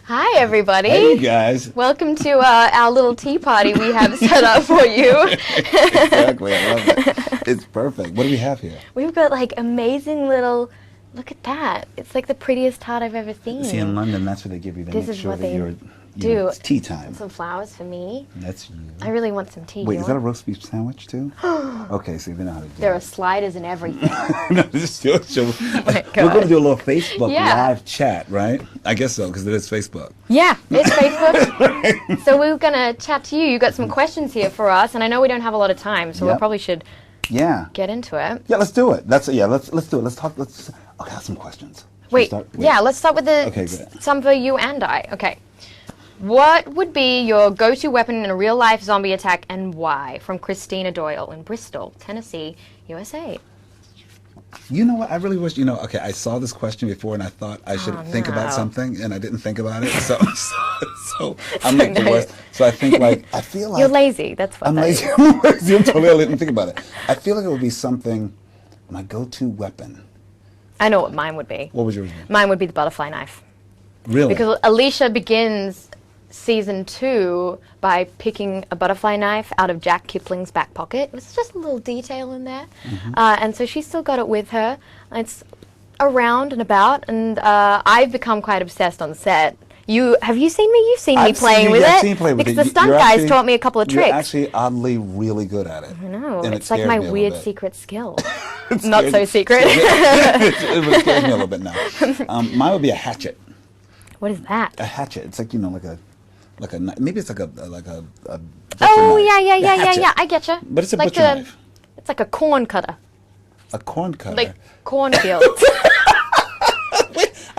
Hi, everybody. Hey, you guys. Welcome to our little tea party we have set up for you. Exactly, I love it. It's perfect. What do we have here? We've got like amazing little, look at that. It's like the prettiest tart I've ever seen. See, in London, that's what they give you. They This make is sure what that they do. you know, it's tea time. Some flowers for me. That's you. I really want some tea. Wait, is that a roast beef sandwich too? Okay, so you know how to do There it. are sliders and everything. No, just show. my We're going God. to do a little Facebook Yeah. live chat, right? I guess so, because it is Facebook. Yeah, it's Facebook. So we're going to chat to you. You got some questions here for us, and I know we don't have a lot of time, so we Yep. probably should Yeah. get into it. Yeah, let's do it. Let's do it. Okay, I have some questions. Should we Wait, start? yeah, let's start with Okay, good. some for you and I. Okay. What would be your go-to weapon in a real-life zombie attack and why? From Christina Doyle in Bristol, Tennessee, USA. You know what? I really wish, okay, I saw this question before and I thought I should think about no. something and I didn't think about it. So I'm like the worst. So I think I feel like. You're lazy, that's what I'm that lazy. is. I'm lazy. I'm totally, I didn't think about it. I feel like it would be something, my go-to weapon. I know what mine would be. What was yours? Mine would be the butterfly knife. Really? Because Alycia begins season 2 by picking a butterfly knife out of Jack Kipling's back pocket. It was just a little detail in there. And so she's still got it with her. It's around and about, and I've become quite obsessed on set. Have you seen me? You've seen me playing with it. I've seen you play with because it. the stunt You're guys actually- taught me a couple of tricks. You're actually oddly really good at it. I know. And It's like scared my me a little weird bit. secret skill. It Not scared so me. secret. It would scare me a little bit now. Mine would be a hatchet. What is that? A hatchet. It's like like a knife. Maybe it's like a butcher Oh, knife. yeah. hatchet. I get you. But it's a like butcher knife. It's like a corn cutter. A corn cutter. Like cornfields.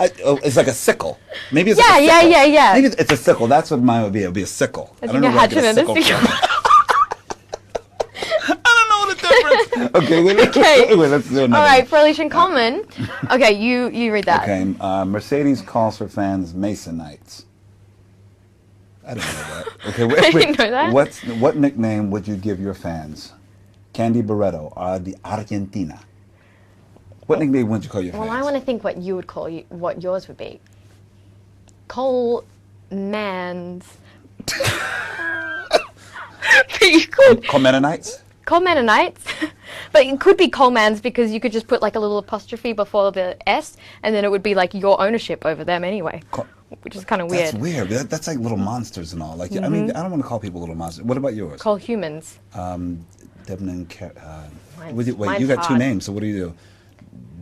It's like a sickle. Maybe it's Yeah, like a sickle. yeah. Maybe it's a sickle. That's what mine would be. It would be a sickle. I don't think know a where I get hatchet and a sickle sickle. from. I don't know the difference. Okay, wait, Okay. wait, let's do another. All right, for Alycia Colman. Okay, you read that. Okay, Mercedes calls her fans Masonites. I didn't know that. Okay, wait, I didn't know that. What nickname would you give your fans? Candy Barreto, de Argentina. What nickname would you call your fans? Well, I want to think what you would call what yours would be. Cole Mans. You could Call Mennonites? Coal Mennonites, but it could be Coal Mans because you could just put like a little apostrophe before the S, and then it would be like your ownership over them anyway, which is kind of weird. That's weird. That's like little monsters and all. Like, I mean, I don't want to call people little monsters. What about yours? Coal Humans. Debnam-Carey. Mine's Wait, you got two hard. names. So what do you do?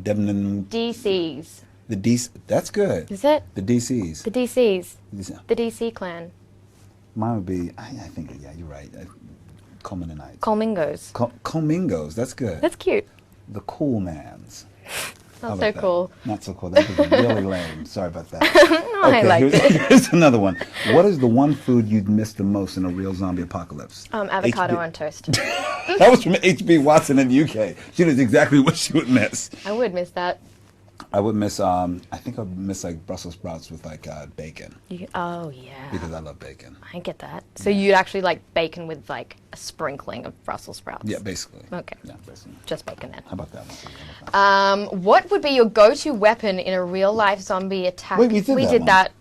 Debnam. DCs. The DC. That's good. Is it? The DCs. The DCs. The DC clan. Mine would be. I think. Yeah, you're right. Colmanites. Colmingos. Colmingos. That's good. That's cute. The cool mans. How Not about so that? cool. Not so cool. That was really lame. Sorry about that. No, I liked it. Here's another one. What is the one food you'd miss the most in a real zombie apocalypse? Avocado on toast. That was from H.B. Watson in the UK. She knows exactly what she would miss. I would miss that. I would miss, I think I would miss like Brussels sprouts with like bacon. Oh, yeah. Because I love bacon. I get that. So you'd actually like bacon with like a sprinkling of Brussels sprouts? Yeah, basically. Okay. Yeah, basically. Just bacon then. How about that one? What would be your go-to weapon in a real-life zombie attack? Wait, we did that one.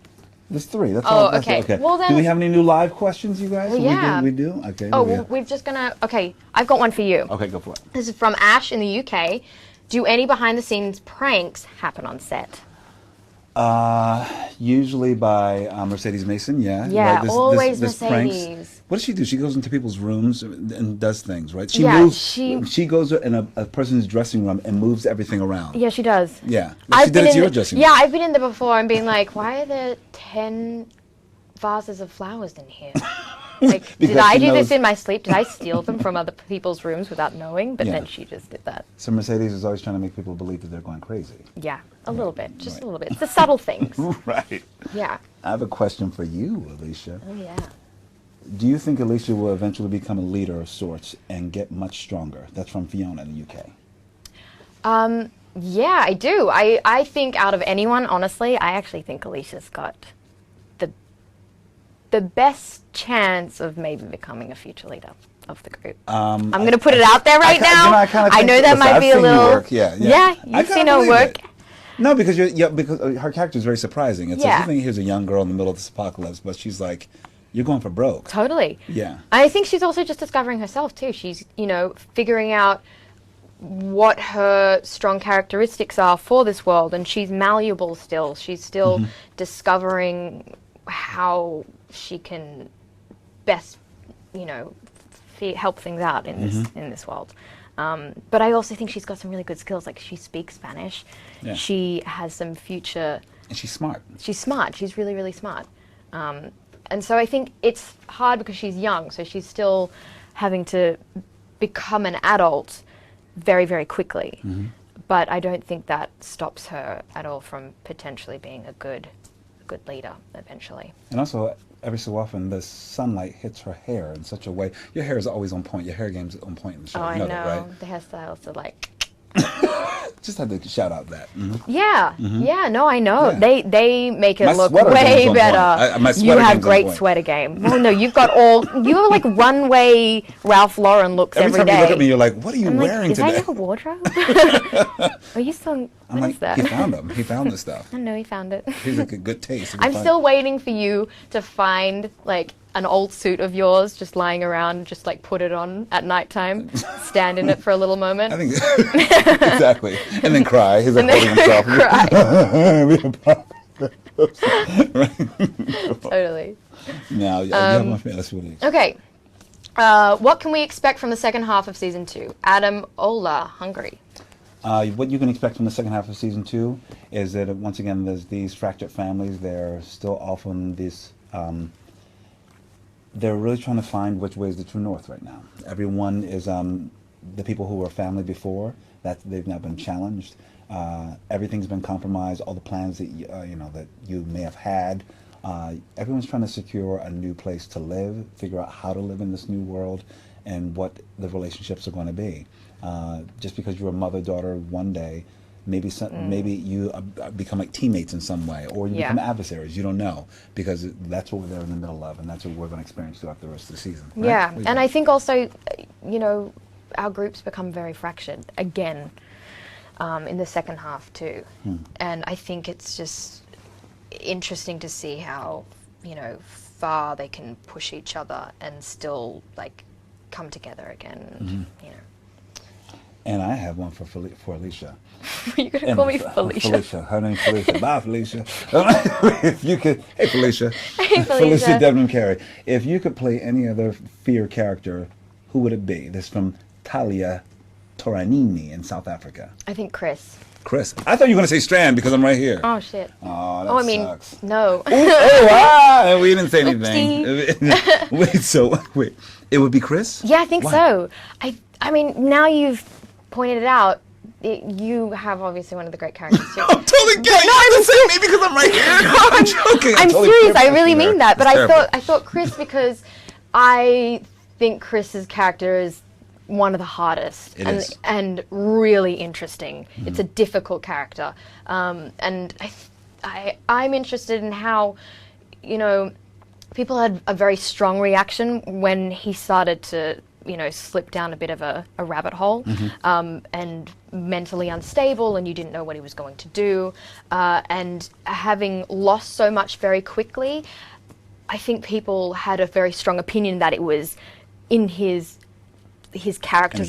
There's 3. That's all. That's okay. Well, then- do we have any new live questions, you guys? Well, yeah. We do? Okay. Oh, there we well, go. we've just gonna... Okay, I've got one for you. Okay, go for it. This is from Ash in the UK. Do any behind-the-scenes pranks happen on set? Usually by Mercedes Mason, yeah. Yeah, right? always pranks. Mercedes. What does she do? She goes into people's rooms and does things, right? She Yeah, moves. she- She goes in a person's dressing room and moves everything around. Yeah, she does. Yeah. Well, she did it to your dressing room. Yeah, I've been in there before and been like, why are there 10 vases of flowers in here? Like, did Because I she do knows- this in my sleep? Did I steal them from other people's rooms without knowing? But Yeah. then she just did that. So Mercedes is always trying to make people believe that they're going crazy. Yeah, a little bit. Just Right. a little bit. It's the subtle things. Right. Yeah. I have a question for you, Alycia. Oh, yeah. Do you think Alycia will eventually become a leader of sorts and get much stronger? That's from Fiona in the UK. Yeah, I do. I think out of anyone, honestly, I actually think Alicia's got the best chance of maybe becoming a future leader of the group. I'm going to put it out there right now. I kinda I think know so. that Listen, might I've be a seen you little... work, yeah. Yeah, I you've kinda seen her believe work. it. No, because because her character is very surprising. It's like, you think here's a young girl in the middle of this apocalypse, but she's like, you're going for broke. Totally. Yeah. I think she's also just discovering herself too. She's, figuring out what her strong characteristics are for this world, and she's malleable still. She's still discovering how she can best, help things out in this world. But I also think she's got some really good skills. Like, she speaks Spanish. Yeah. She has some future. And she's smart. She's smart. She's really, really smart. And so I think it's hard because she's young, so she's still having to become an adult very, very quickly. But I don't think that stops her at all from potentially being a good leader eventually. And also, every so often, the sunlight hits her hair in such a way. Your hair is always on point. Your hair game's on point in the show. Oh, I know. That, right? The hairstyles are like... Just had to shout out that. Yeah, no, I know. Yeah. They make it My look sweater game's way on better. point. My You sweater have game's on great point. sweater game. Well, no, you've like runway Ralph Lauren looks Every every time day. you look at me, you're like, what are you I'm wearing like, is today? that your wardrobe? Are you still... I'm What like, is that? he found them. He found the stuff. I know he found it. He's like a good taste. I'm still waiting for you to find like an old suit of yours just lying around, just like put it on at nighttime, stand in it for a little moment. I think exactly, and then cry. He's like And then holding himself. Totally. Now, you have my fan. Let's see what it is. Okay. What can we expect from the second half of season 2? Adam Ola, Hungary. What you can expect from the second half of season 2 is that once again, there's these fractured families. They're still often this. They're really trying to find which way is the true north right now. Everyone is the people who were family before that they've now been challenged. Everything's been compromised. All the plans that that you may have had. Everyone's trying to secure a new place to live, figure out how to live in this new world, and what the relationships are going to be. Just because you're a mother-daughter one day, maybe maybe you become like teammates in some way, or you become adversaries. You don't know, because that's what we're in the middle of, and that's what we're going to experience throughout the rest of the season. Right? Yeah, and I think also, our groups become very fractured again in the second half too. And I think it's just interesting to see how, far they can push each other and still like come together again. And I have one for Alycia. You're gonna call me Felicia. Felicia. Her name's Felicia. Bye, Felicia. If you could, hey Felicia. Hey, Felicia. Alycia Debnam-Carey. If you could play any other Fear character, who would it be? This is from Talia Toranini in South Africa. I think Chris. Chris. I thought you were going to say Strand because I'm right here. Oh shit. Oh, that sucks. No. Oh, we didn't say anything. Wait. It would be Chris? Yeah, I think Why? so. I mean, now you've pointed it out. You have obviously one of the great characters too. I'm totally kidding. No, I'm saying maybe because I'm right here. I'm joking. I'm totally serious. I really there. mean that. But That's terrible. I thought Chris because I think Chris's character is one of the hardest and really interesting. It's a difficult character, and I'm interested in how, people had a very strong reaction when he started to, slip down a bit of a rabbit hole, and mentally unstable, and you didn't know what he was going to do, and having lost so much very quickly, I think people had a very strong opinion that it was in his character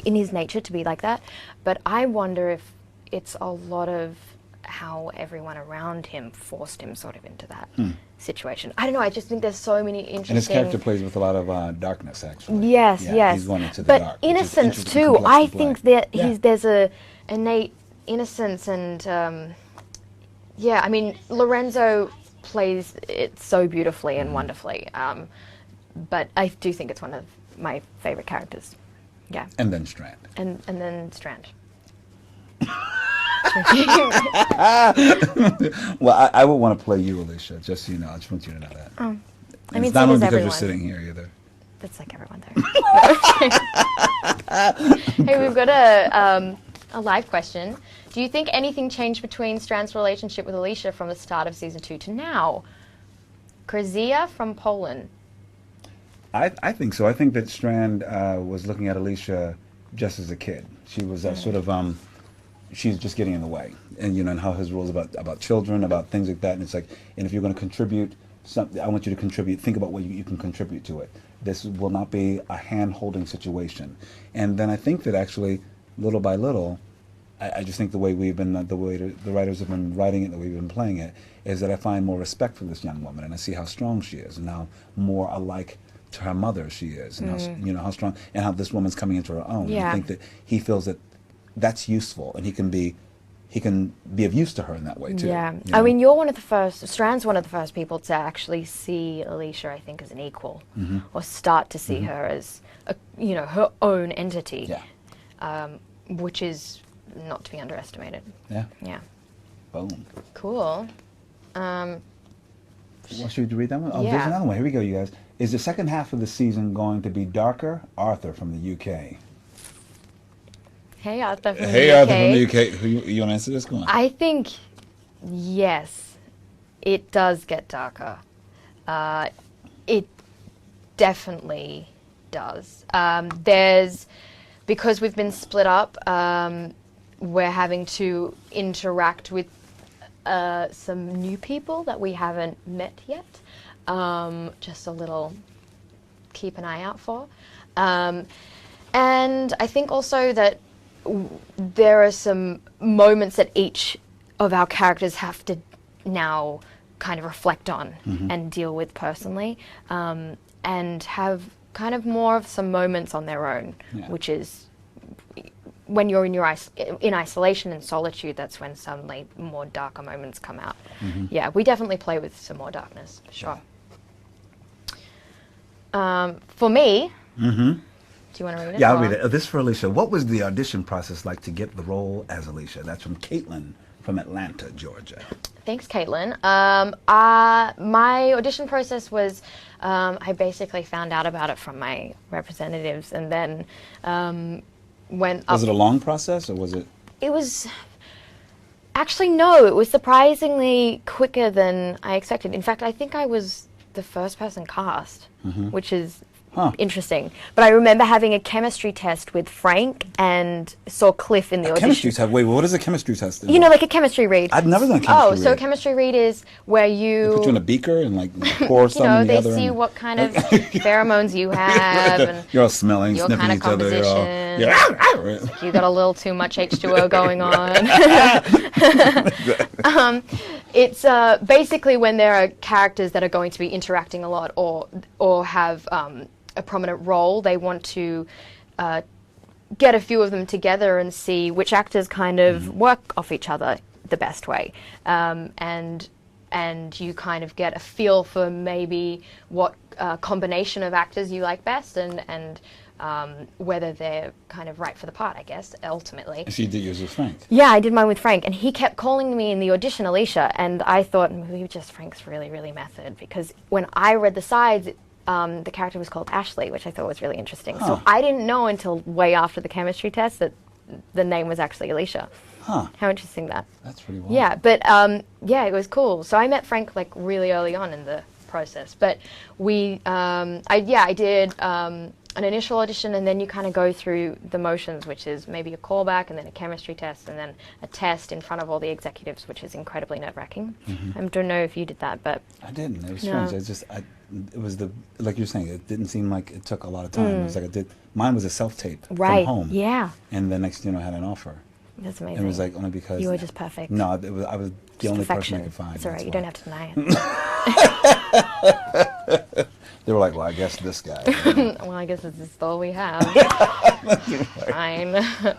in his nature to be like that. But I wonder if it's a lot of how everyone around him forced him sort of into that situation. I don't know, I just think there's so many interesting... And his character plays with a lot of darkness, actually. Yes. He's going into the but dark. innocence too. I think that there's a innate innocence and I mean, Lorenzo plays it so beautifully and wonderfully. But I do think it's one of my favorite characters. Yeah. And then Strand. And then Strand. Well, I would want to play you, Alycia, just so you know. I just want you to know that. Oh. And I mean, it's not so only does because everyone. you're sitting here either. That's like everyone there. Hey, we've got a live question. Do you think anything changed between Strand's relationship with Alycia from the start of season 2 to now? Krzia from Poland. I think so. I think that Strand was looking at Alycia just as a kid. She was sort of, she's just getting in the way, and and how his rules about children, about things like that, and it's like, and if you're going to contribute something, I want you to contribute. Think about what you can contribute to it. This will not be a hand-holding situation. And then I think that actually, little by little, I just think the way the writers have been writing it, the way we've been playing it, is that I find more respect for this young woman, and I see how strong she is, and how more alike to her mother she is, and how, how strong, and how this woman's coming into her own. Yeah. And I think that he feels that that's useful, and he can be of use to her in that way too. Yeah, you know? I mean, you're one of the first. Strand's one of the first people to actually see Alycia, I think, as an equal, or start to see her as her own entity. Yeah. Which is not to be underestimated. Yeah. Yeah. Boom. Cool. Well, should we read that one? Oh, Yeah. there's another one. Here we go, you guys. Is the second half of the season going to be darker? Arthur from the UK. Hey, Arthur from Hey, the UK. Arthur from the UK. You want to answer this? Go on. I think, yes, it does get darker. It definitely does. Because we've been split up, we're having to interact with some new people that we haven't met yet. Just a little keep an eye out for. And I think also that there are some moments that each of our characters have to now kind of reflect on and deal with personally, and have kind of more of some moments on their own, which is when you're in isolation and solitude, that's when suddenly more darker moments come out. Yeah, we definitely play with some more darkness, for sure. For me, do you want to read it? Yeah, I'll read it. This is for Alycia. What was the audition process like to get the role as Alycia? That's from Caitlin from Atlanta, Georgia. Thanks, Caitlin. My audition process was, I basically found out about it from my representatives, and then went up. Was it a long process, or was it? It was, actually, no, it was surprisingly quicker than I expected. In fact, I think I was the first person cast, which is interesting. But I remember having a chemistry test with Frank and saw Cliff in the audition. Chemistry test? Wait, what is a chemistry test? You know, like a chemistry read. I've never done a chemistry read. So a chemistry read is where you... They put you in a beaker and like pour something in the they other see end. what kind of pheromones you have. And you're all smelling, your sniffing kind of each other. You're all, composition. You got a little too much H2O going on. It's basically when there are characters that are going to be interacting a lot or have a prominent role, they want to get a few of them together and see which actors kind of work off each other the best way. And you kind of get a feel for maybe what combination of actors you like best, and whether they're kind of right for the part, I guess, ultimately. So you did yours with Frank? Yeah, I did mine with Frank, and he kept calling me in the audition Alycia, and I thought, maybe just Frank's really, really method, because when I read the sides, the character was called Ashley, which I thought was really interesting. So I didn't know until way after the chemistry test that the name was actually Alycia. How interesting that. That's pretty wild. Yeah, but yeah, it was cool. So I met Frank like really early on in the process, but I did an initial audition, and then you kind of go through the motions, which is maybe a callback and then a chemistry test and then a test in front of all the executives, which is incredibly nerve-wracking. I don't know if you did that, but I didn't. It was strange. It was like you're saying. It didn't seem like it took a lot of time. It was like mine was a self-tape from home. Yeah. And the next, I had an offer. That's amazing. And it was like only because you were just perfect. No, I was the only person I could find. It's all right. You why. don't have to deny it. They were like, well, I guess this guy. Well, I guess this is all we have. Fine.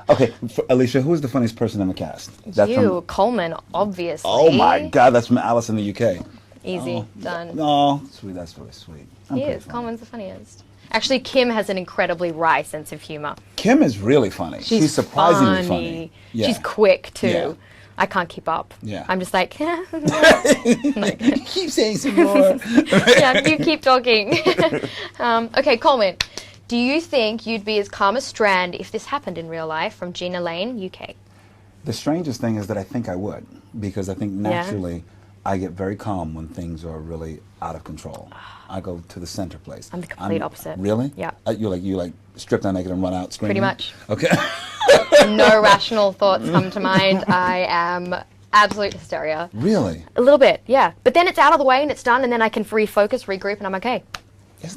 Okay, Alycia, who is the funniest person in the cast? Coleman, obviously. Oh my God, that's from Alice in the UK. Easy, done. No, sweet, that's really sweet. He is. Coleman's the funniest. Actually, Kim has an incredibly wry sense of humor. Kim is really funny. She's surprisingly funny. Yeah. She's quick too. Yeah. I can't keep up. Yeah. I'm just like, keep saying some more. Yeah, you keep talking. Okay, Coleman, do you think you'd be as calm as Strand if this happened in real life? From Gina Lane, UK. The strangest thing is that I think I would, because I think naturally I get very calm when things are really out of control. I go to the center place. I'm the complete opposite. Really? Yeah. You like strip down naked and run out screaming? Pretty much. Okay. No rational thoughts come to mind. I am absolute hysteria. Really? A little bit, yeah. But then it's out of the way and it's done, and then I can refocus, regroup, and I'm okay.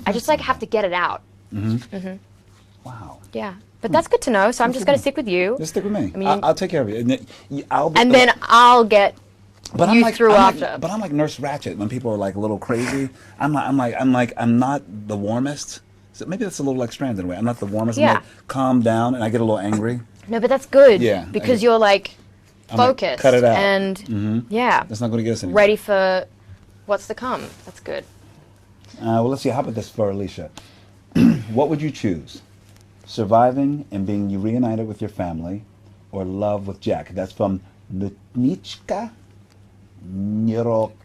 I just like have to get it out. Wow. Yeah. But that's good to know. So I'm just going to stick with you. Just stick with me. I mean, I'll take care of you. And then I'll get you through after. But I'm like Nurse Ratched when people are like a little crazy. I'm not the warmest. So maybe that's a little extreme in a way. I'm not the warmest. Yeah. I'm like calm down and I get a little angry. No, but that's good. Yeah. Because you're like focused. Like, cut it out. And yeah. That's not going to get us anywhere. Ready for what's to come. That's good. Well, let's see. How about this for Alycia? What would you choose? Surviving and being reunited with your family, or love with Jack? That's from Nutnichka Nirotanan,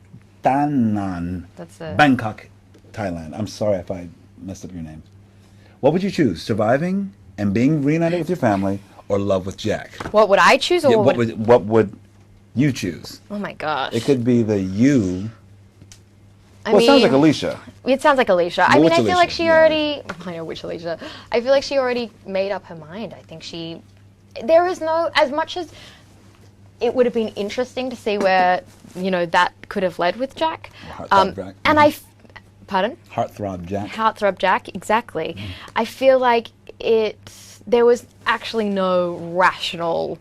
Bangkok, Thailand. I'm sorry if I messed up your name. What would you choose? Surviving and being reunited with your family, or love with Jack? What would I choose, or yeah, what would you choose? Oh my gosh! It could be the you. I Well, mean, it sounds like Alycia. It sounds like Alycia. I mean, I feel like she Yeah. already. I know which Alycia. I feel like she already made up her mind. I think she. There is no, as much as it would have been interesting to see where that could have led with Jack. Heartthrob Jack. And pardon? Heartthrob Jack. Heartthrob Jack, exactly. I feel like there was actually no rational,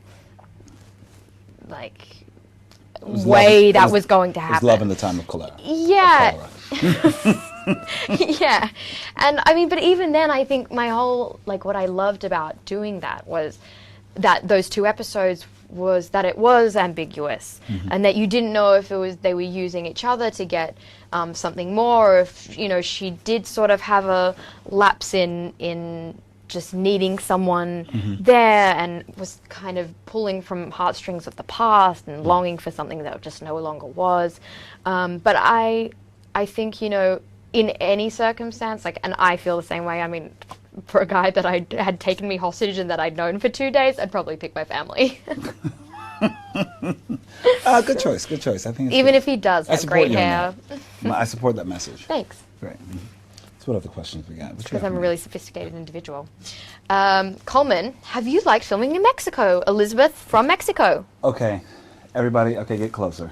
like, way that was going to happen. It was love in the time of cholera. Yeah. Yeah. And I mean, but even then, I think my whole, like, what I loved about doing that was that those 2 episodes was that it was ambiguous and that you didn't know if they were using each other to get something more, or if, she did sort of have a lapse in just needing someone there and was kind of pulling from heartstrings of the past and longing for something that just no longer was. But I think, in any circumstance, like, and I feel the same way. I mean, for a guy that had taken me hostage and that I'd known for 2 days, I'd probably pick my family. Good choice. Good choice. I think it's even good. if he does have great hair. I support that message. Thanks. Great. So what other questions we got? Because I'm a really sophisticated individual. Coleman, have you liked filming in Mexico? Elizabeth from Mexico. Okay, everybody. Okay, get closer.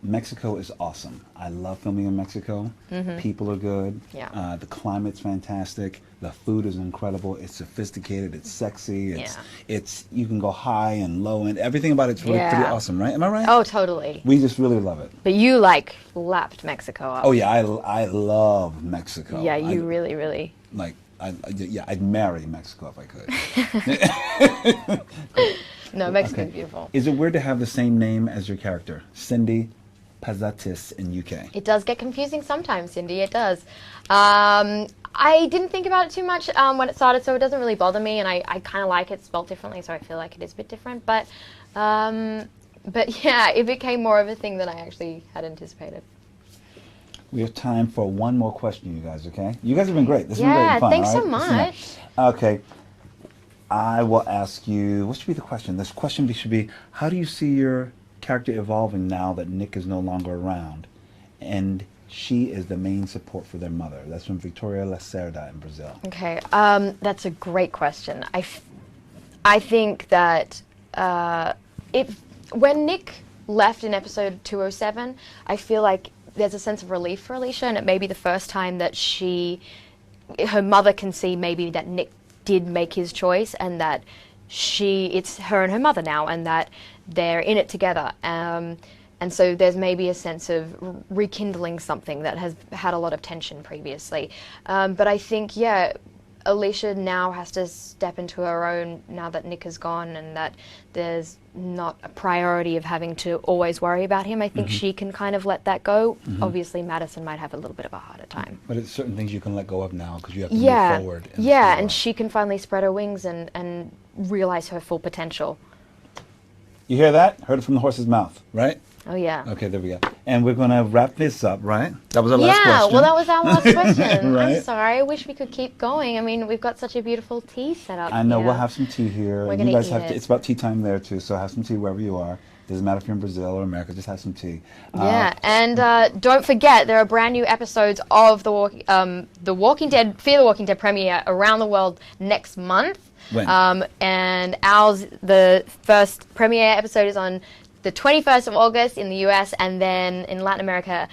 Mexico is awesome. I love filming in Mexico. People are good. Yeah. The climate's fantastic. The food is incredible. It's sophisticated. It's sexy. It's you can go high and low and everything about it's really pretty awesome, right? Am I right? Oh, totally. We just really love it. But you lapped Mexico up. Oh yeah, I love Mexico. Yeah, you really, really. Like I'd marry Mexico if I could. No, Mexico's beautiful. Is it weird to have the same name as your character, Cindy Pazatis in UK? It does get confusing sometimes, Cindy. It does. I didn't think about it too much when it started, so it doesn't really bother me, and I kind of like it spelled differently, so I feel like it is a bit different. But yeah, it became more of a thing than I actually had anticipated. We have time for one more question, you guys, okay? You guys have been great. This has been great and fun. Thanks all so right? much. Okay. I will ask you, what should be the question? This question should be, how do you see your character evolving now that Nick is no longer around and she is the main support for their mother? That's from Victoria Lacerda in Brazil. Okay, that's a great question. I think that when Nick left in episode 207, I feel like there's a sense of relief for Alycia, and it may be the first time that her mother can see maybe that Nick did make his choice, and that it's her and her mother now, and that they're in it together. And so there's maybe a sense of rekindling something that has had a lot of tension previously. But I think, yeah, Alycia now has to step into her own now that Nick is gone, and that there's not a priority of having to always worry about him. I think she can kind of let that go. Obviously, Madison might have a little bit of a harder time. But it's certain things you can let go of now because you have to move forward. Yeah, and she can finally spread her wings and realize her full potential. You hear that? Heard it from the horse's mouth, right? Oh, yeah. Okay, there we go. And we're going to wrap this up, right? That was our last question. Yeah, well, that was our last question. Right? I'm sorry. I wish we could keep going. I mean, we've got such a beautiful tea set up I know. here. We'll have some tea here. We're And gonna you guys eat have it. to, it's about tea time there, too, so have some tea wherever you are. Doesn't matter if you're in Brazil or America, just have some tea. Yeah, and don't forget, there are brand new episodes of the Walking Dead, Fear the Walking Dead premiere around the world next month. When? And ours, the first premiere episode is on the 21st of August in the US, and then in Latin America.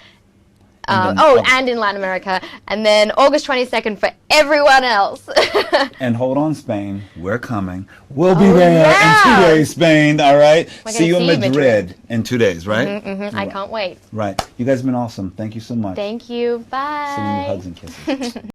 And in Latin America, and then August 22nd for everyone else. And hold on, Spain, we're coming. We'll be there in 2 days, Spain. All right. See you in Madrid in 2 days, right? I can't wait. Right. You guys have been awesome. Thank you so much. Thank you. Bye. Sending you hugs and kisses.